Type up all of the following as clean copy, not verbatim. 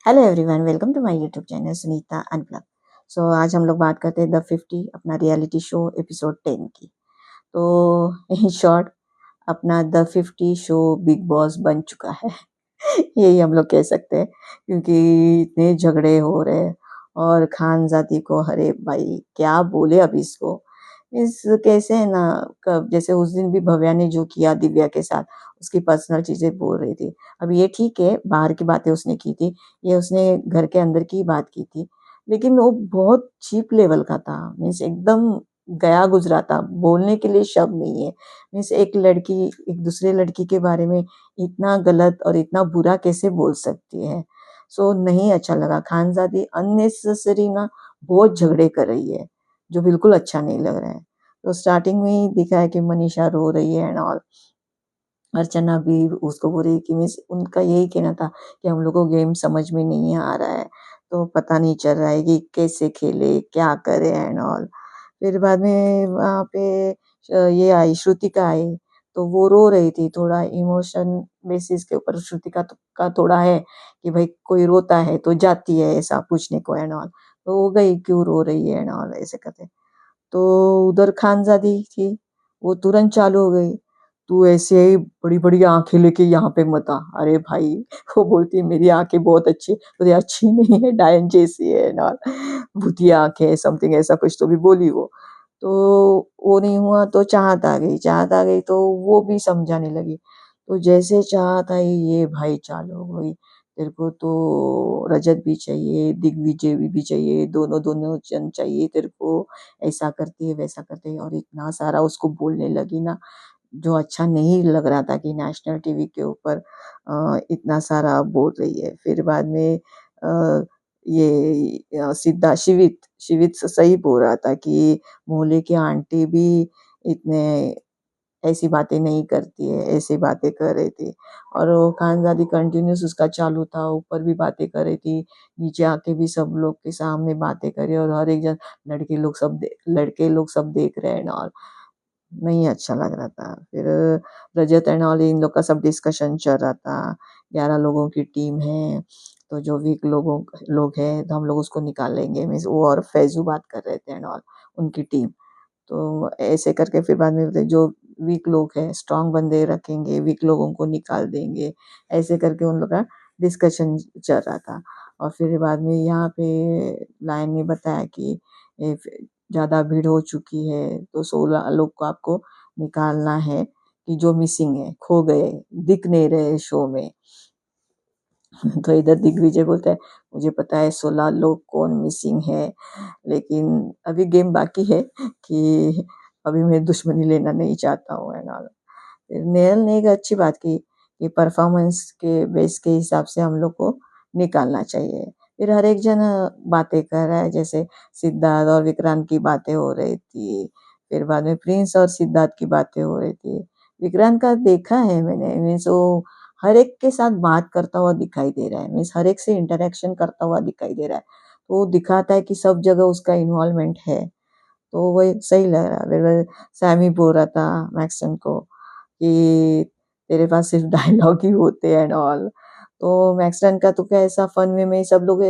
Hello everyone, welcome to my YouTube channel Sunita unplug. आज हम लोग बात करते हैं द 50 अपना रियलिटी शो एपिसोड 10 की। तो इन शॉर्ट अपना द 50 शो बिग बॉस बन चुका है। यही हम लोग कह सकते हैं, क्योंकि इतने झगड़े हो रहे हैं। और खानजादी को, अरे भाई क्या बोले अब इसको। इस कैसे है ना, कब जैसे उस दिन भी भव्या ने जो किया दिव्या के साथ, उसकी पर्सनल चीजें बोल रही थी। अब ये ठीक है, बाहर की बातें उसने की थी, ये उसने घर के अंदर की बात की थी, लेकिन वो बहुत चीप लेवल का था। मीन्स एकदम गया गुजरा था, बोलने के लिए शब्द नहीं है। मीन्स एक लड़की एक दूसरे लड़की के बारे में इतना गलत और इतना बुरा कैसे बोल सकती है। नहीं अच्छा लगा। खानजादी अननेसेसरी ना बहुत झगड़े कर रही है, जो बिल्कुल अच्छा नहीं लग रहा है। तो स्टार्टिंग में ही दिखा है कि मनीषा रो रही है एंड ऑल। अर्चना भी उसको बोल रही कि मीन्स उनका यही कहना था कि हम लोग को गेम समझ में नहीं आ रहा है, तो पता नहीं चल रहा है कि कैसे खेले, क्या करे एंड ऑल। फिर बाद में वहाँ पे ये आई, श्रुतिका आई, तो वो रो रही थी। थोड़ा इमोशन बेसिस के ऊपर श्रुतिका का थोड़ा है कि भाई कोई रोता है तो जाती है ऐसा पूछने को एंड ऑल। तो वो गई, क्यों रो रही है एंड ऑल ऐसे करते। तो उधर खानज़ादी थी, वो तुरंत चालू हो गई, "तू ऐसे ही बड़ी-बड़ी आँखें लेके यहाँ पे मत आ।" अरे भाई! वो बोलती है मेरी आँखें बहुत अच्छी है, बोले अच्छी नहीं है, डायन जैसी है एंड ऑल, भूतिया आँखें समथिंग ऐसा कुछ तो भी बोली वो। तो वो नहीं हुआ तो चाहत आ गई तो वो भी समझाने लगी। तो जैसे चाहत आई, ये भाई चालू हो गई, तेरे को तो रजत भी चाहिए, दिग्विजय भी चाहिए, दोनों जन चाहिए तेरे को, ऐसा करती है वैसा करती है, और इतना सारा उसको बोलने लगी ना, जो अच्छा नहीं लग रहा था कि नेशनल टीवी के ऊपर इतना सारा बोल रही है। फिर बाद में सिद्धा शिवित सही बोल रहा था कि मोहल्ले की आंटी भी इतने ऐसी बातें नहीं करती है, ऐसी बातें कर रही थी। और वो खानज़ादी कंटिन्यूअस उसका चालू था, ऊपर भी बातें कर रही थी, नीचे आके भी सब लोग के सामने बातें कर रही है, और हर एक जन लड़के लोग सब देख रहे हैं एंड ऑल। नहीं अच्छा लग रहा था। फिर रजत एंड ऑल इन लोग का सब डिस्कशन चल रहा था। 11 लोगों की टीम है, तो जो वीक लोग हैं तो हम लोग उसको निकालेंगे। मीन्स वो और फैज़ू बात कर रहे थे एंड ऑल, उनकी टीम। तो ऐसे करके फिर बाद में जो वीक लोग हैं, स्ट्रॉन्ग बंदे रखेंगे, वीक लोगों को निकाल देंगे। ऐसे करके उन लोग का डिस्कशन चल रहा था। और फिर बाद में यहाँ पे लायन ने बताया कि ज़्यादा भीड़ हो चुकी है, तो 16 लोग को आपको निकालना है कि जो मिसिंग है, खो गए, दिख नहीं रहे शो में। तो इधर दिग्विजय बोलता है, मुझे पता है 16 लोग कौन मिसिंग है, लेकिन अभी गेम बाकी है कि अभी मैं दुश्मनी लेना नहीं चाहता हूँ एंड ऑल। नेहल ने एक अच्छी बात की कि परफॉर्मेंस के बेस के हिसाब से हम लोग को निकालना चाहिए। फिर हर एक जन बातें कर रहा है, जैसे सिद्धार्थ और विक्रांत की बातें हो रही थी। फिर बाद में प्रिंस और सिद्धार्थ की बातें हो रही थी। विक्रांत का देखा है मैंने, मीन्स वो हर एक के साथ बात करता हुआ दिखाई दे रहा है, मीन्स हर एक से इंटरेक्शन करता हुआ दिखाई दे रहा है। तो वो दिखाता है कि सब जगह उसका इन्वॉल्वमेंट है, तो वही सही लग रहा है। फिर सैमी बोल रहा था मैक्सन को कि तेरे पास सिर्फ डायलॉग ही होते हैं एंड ऑल। तो मैक्सटन का तो क्या, ऐसा फन वे में सब लोग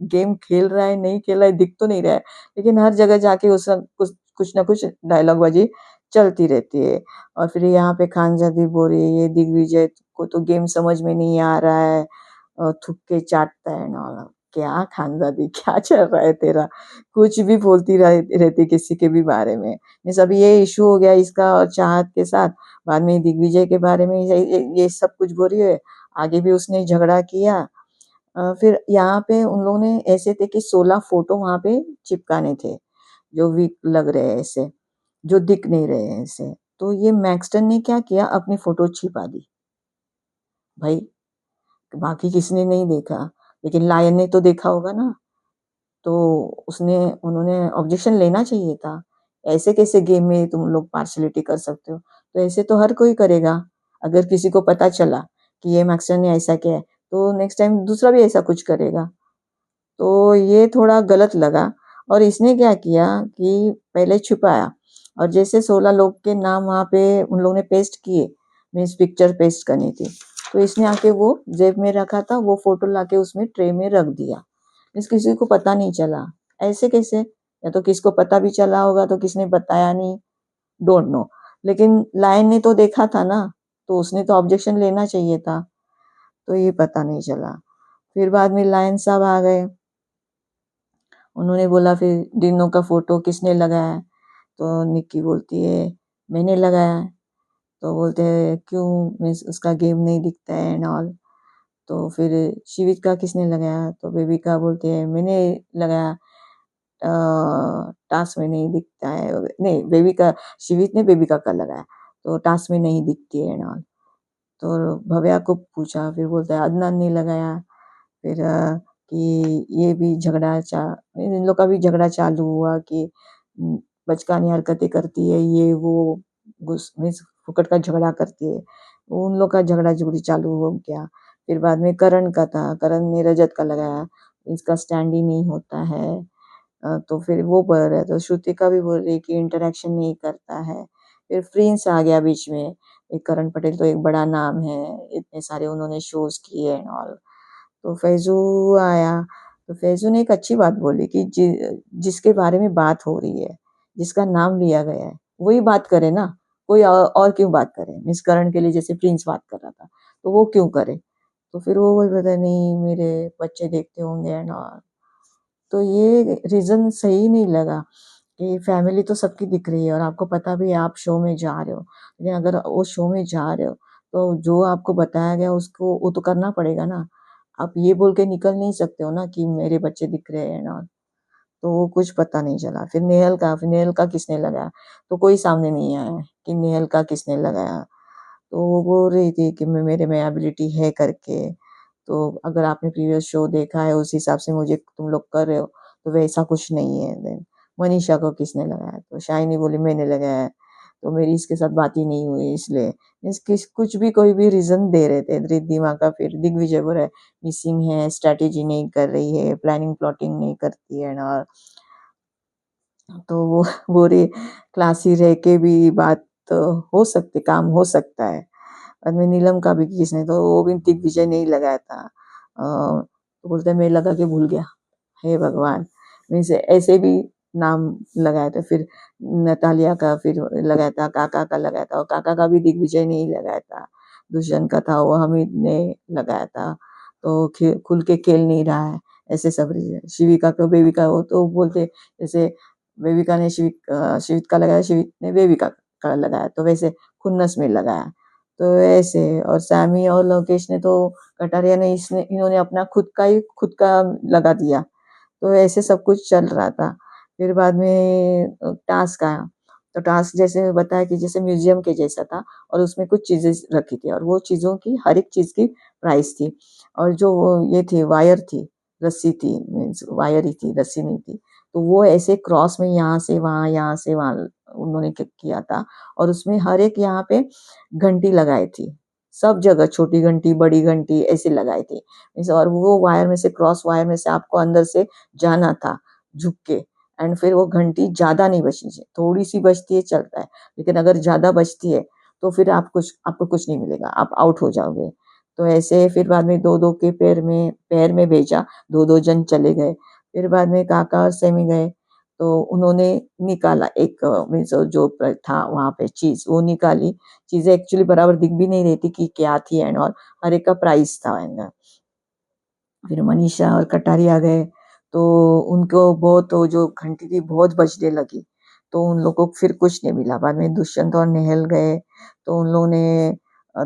गेम खेल रहा है नहीं खेल रहा है दिख तो नहीं रहा है, लेकिन हर जगह जाके उस कुछ ना कुछ डायलॉग बाजी चलती रहती है। और फिर यहाँ पे खानजादी बोल रही है, ये दिग्विजय को तो गेम समझ में नहीं आ रहा है, थुक्के चाटता है एंड ऑल। क्या खानजादी, क्या चल रहा है तेरा, कुछ भी बोलती रहती किसी के भी बारे में। मीन्स अभी ये इशू हो गया इसका और चाहत के साथ, बाद में दिग्विजय के बारे में ये सब कुछ बोल रही है। आगे भी उसने झगड़ा किया। फिर यहाँ पे उन लोगों ने ऐसे थे कि 16 फोटो वहाँ पे चिपकाने थे, जो वीक लग रहे हैं ऐसे, जो दिख नहीं रहे हैं ऐसे। तो ये मैक्सटन ने क्या किया, अपनी फोटो छिपा दी। भाई बाकी किसी ने नहीं देखा, लेकिन लायन ने तो देखा होगा ना। तो उसने उन्होंने ऑब्जेक्शन लेना चाहिए था। ऐसे कैसे गेम में तुम लोग पार्शियलिटी कर सकते हो? तो ऐसे तो हर कोई करेगा। अगर किसी को पता चला कि ये मैक्सवेल ने ऐसा किया है, तो नेक्स्ट टाइम दूसरा भी ऐसा कुछ करेगा। तो ये थोड़ा गलत लगा। और इसने क्या किया कि पहले छुपाया, और जैसे 16 लोग के नाम वहाँ पे उन लोगों ने पेस्ट किए, मीन्स पिक्चर पेस्ट करनी थी, तो इसने आके वो जेब में रखा था, वो फ़ोटो लाके उसमें ट्रे में रख दिया। मीन्स किसी को पता नहीं चला। ऐसे कैसे? या तो किसको पता भी चला होगा तो किसने बताया नहीं, डोंट नो। लेकिन लायन ने तो देखा था ना, तो उसने तो ऑब्जेक्शन लेना चाहिए था, तो ये पता नहीं चला। फिर बाद में लायन साहब आ गए, उन्होंने बोला फिर डिनो का फ़ोटो किसने लगाया? तो निक्की बोलती है मैंने लगाया। तो बोलते हैं क्यों? मीन्स उसका गेम नहीं दिखता है एंड ऑल। तो फिर शिवित का किसने लगाया? तो बेबिका बोलती है मैंने लगाया, टास्क में नहीं दिखता है। नहीं, बेबिका, शिवित ने बेबिका का लगाया, तो टास्क में नहीं दिखती है एंड ऑल। तो भव्या को पूछा, फिर बोलता है अदनान ने लगाया। फिर कि ये भी इन लोग का भी झगड़ा चालू हुआ कि बचकानी हरकतें करती है ये वो, मीन्स फुकट का झगड़ा करती है। उन लोग का झगड़ा-झुगड़ी चालू हो गया। फिर बाद में करण का था, करण ने रजत का लगाया, इसका स्टैंड ही नहीं होता है। तो फिर वो बोल रहे, तो श्रुतिका भी बोल रही कि इंटरैक्शन नहीं करता है। फिर प्रिंस आ गया बीच में। एक करण पटेल तो एक बड़ा नाम है, इतने सारे उन्होंने शोज़ किए एंड ऑल। तो फैज़ू आया, तो फैज़ू ने एक अच्छी बात बोली कि जिसके बारे में बात हो रही है, जिसका नाम लिया गया है, वही बात करे ना, कोई और क्यों बात करे? मीन्स करण के लिए जैसे प्रिंस बात कर रहा था, तो वो क्यों करे? तो फिर वो वही पता नहीं मेरे बच्चे देखते होंगे एंड ऑल। तो ये रीज़न सही नहीं लगा कि फैमिली तो सबकी दिख रही है और आपको पता भी है आप शो में जा रहे हो। लेकिन अगर वो शो में जा रहे हो, तो जो आपको बताया गया उसको वो तो करना पड़ेगा ना। आप ये बोल के निकल नहीं सकते हो ना कि मेरे बच्चे दिख रहे हैं ना, तो वो कुछ पता नहीं चला। फिर नेहा का किसने लगाया? तो कोई सामने नहीं आया कि नेहा का किसने लगाया। तो वो बोल रही थी कि मेरे में एबिलिटी है करके। तो अगर आपने प्रीवियस शो देखा है उस हिसाब से मुझे तुम लोग कर रहे हो, तो वैसा कुछ नहीं है। देन मनीषा को किसने लगाया? तो शाइनी बोली मैंने लगाया है, तो मेरी इसके साथ बात ही नहीं हुई इसलिए। मीन्स कुछ भी कोई भी रीज़न दे रहे थे। रिद्धिमा का फिर दिग्विजय बोल रहा है मिसिंग है, स्ट्रैटेजी नहीं कर रही है, प्लानिंग प्लॉटिंग नहीं करती है और तो वो बोली क्लासी रह के भी बात हो सकती, काम हो सकता है। बाद में नीलम का भी किसने, तो वो भी दिग्विजय ने ही लगाया था। तो बोलते हैं मैं लगा के भूल गया, हे भगवान! मीन्स ऐसे भी नाम लगाया था। फिर नतालिया का फिर लगाया था, काका का लगाया था और काका का भी दिग्विजय ने ही लगाया था। दुष्यंत का था वो हमीद ने लगाया था। तो खुल के खेल नहीं रहा है, ऐसे सब रीज़न। शिविका को बेबिका वो तो बोलते जैसे बेबिका ने शिवित का लगाया, शिवित ने बेबिका का लगाया, तो वैसे खुन्नस में लगाया। तो ऐसे और सैमी और लोकेश ने तो कटारिया ने इन्होंने अपना खुद का लगा दिया। तो ऐसे सब कुछ चल रहा था। फिर बाद में टास्क आया, तो टास्क जैसे बताया कि जैसे म्यूज़ियम के जैसा था और उसमें कुछ चीज़ें रखी थी और वो चीज़ों की हर एक चीज़ की प्राइस थी और जो वो ये थी वायर थी, रस्सी थी, मीन्स वायर ही थी, रस्सी नहीं थी। तो वो ऐसे क्रॉस में यहाँ से वहाँ उन्होंने किया था और उसमें हर एक यहाँ पे घंटी लगाई थी। सब जगह छोटी घंटी, बड़ी घंटी ऐसे लगाई थी। और वो वायर में से क्रॉस वायर में से आपको अंदर से जाना था झुक के एंड फिर वो घंटी ज़्यादा नहीं बजनी चाहिए, थोड़ी-सी बजती है चलता है, लेकिन अगर ज़्यादा बजती है तो फिर आपको कुछ नहीं मिलेगा, आप आउट हो जाओगे। तो ऐसे फिर बाद में 2-2 के पैर में भेजा, 2-2 जन चले गए। फिर बाद में काका और सेमी गए, तो उन्होंने निकाला एक मीन्स जो था वहाँ पे चीज़, वो निकाली। चीज़ें एक्चुअली बराबर दिख भी नहीं रही थी कि क्या थी एंड ऑल, हर एक का प्राइस था एंड फिर मनीषा और कटारी आ गए, तो उनको बहुत वो जो घंटी थी बहुत बजने लगी, तो उन लोगों को फिर कुछ नहीं मिला। बाद में दुष्यंत और नेहल गए, तो उन लोगों ने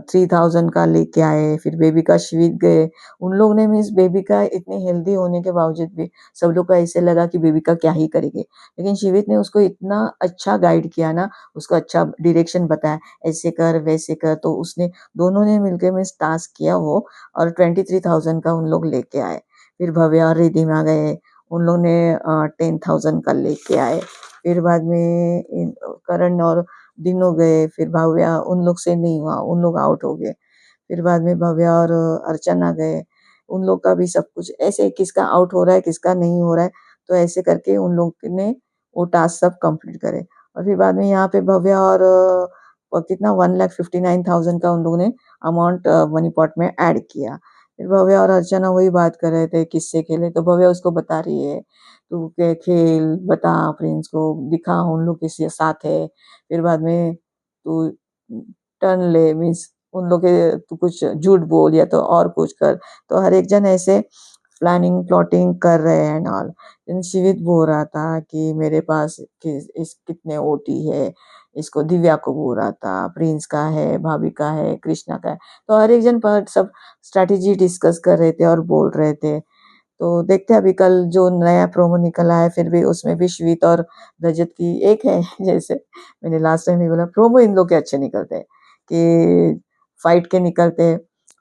3000 का लेके आए, फिर बेबिका शिविर गए। उन लोगों ने मीन्स बेबिका इतने हेल्दी होने के बावजूद भी सब लोग को ऐसे लगा कि बेबिका क्या ही करेगी। लेकिन शिविर ने उसको इतना अच्छा गाइड किया ना, उसको अच्छा डायरेक्शन बताया, ऐसे कर, वैसे कर, तो उसने दोनों ने मिलके मीन्स टास्क किया वो और 23,000 का उन लोग लेके आए। फिर भव्या और रिधिमा गए, उन लोग ने 10,000 का लेके आए। फिर बाद में करण और दिनों गए, फिर भव्या उन लोग से नहीं हुआ, उन लोग आउट हो गए। फिर बाद में भव्या और अर्चना गए, उन लोग का भी सब कुछ ऐसे किसका आउट हो रहा है, किसका नहीं हो रहा है, तो ऐसे करके उन लोग ने वो टास्क सब कंप्लीट करे। और फिर बाद में यहाँ पे भव्या और कितना 1,59,000 का उन लोगों ने अमाउंट मनी पॉट में ऐड किया। फिर भव्य और अर्चना वही बात कर रहे थे किससे खेले, तो भव्य उसको बता रही है, तू के खेल बता प्रिंस को, दिखा उन लोग किसके साथ है। फिर बाद में तू टर्न ले, मीन्स उन लोग के तू कुछ झूठ बोल या तो और कुछ कर। तो हर एक जन ऐसे प्लानिंग प्लॉटिंग कर रहे हैं एंड ऑल। लेकिन शिवित बोल रहा था कि मेरे पास इस कितने ओटी है, इसको दिव्या को बोल रहा था, प्रिंस का है, भाभी का है, कृष्णा का है। तो हर एक जन पर सब स्ट्रैटेजी डिस्कस कर रहे थे और बोल रहे थे। तो देखते हैं अभी कल जो नया प्रोमो निकला है, फिर भी उसमें भी श्वेत और रजत की एक है जैसे मैंने लास्ट टाइम भी बोला, प्रोमो इन लोग के अच्छे निकलते हैं कि फाइट के निकलते हैं।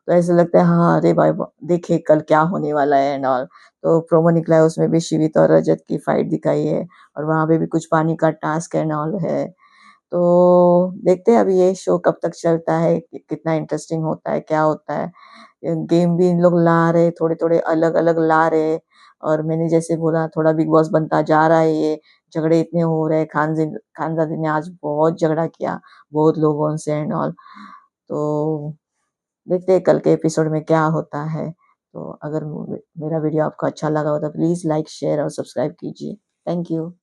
तो ऐसा लगता है हाँ अरे भाई देखिए कल क्या होने वाला है एंड ऑल। तो प्रोमो निकला है उसमें भी शिवित और रजत की फाइट दिखाई है, और वहां पे भी कुछ पानी का टास्क एंड ऑल है। तो देखते हैं अभी ये शो कब तक चलता है, कितना इंटरेस्टिंग होता है, क्या होता है। गेम भी इन लोग ला रहे, थोड़े-थोड़े अलग-अलग ला रहे, और मैंने जैसे बोला थोड़ा बिग बॉस बनता जा रहा है ये, झगड़े इतने हो रहे हैं, खानज़ादी ने आज बहुत झगड़ा किया, बहुत लोगों से एंड ऑल। तो देखते हैं कल के एपिसोड में क्या होता है। तो अगर मेरा वीडियो आपको अच्छा लगा हो तो प्लीज़ लाइक, शेयर और सब्सक्राइब कीजिए। Thank you.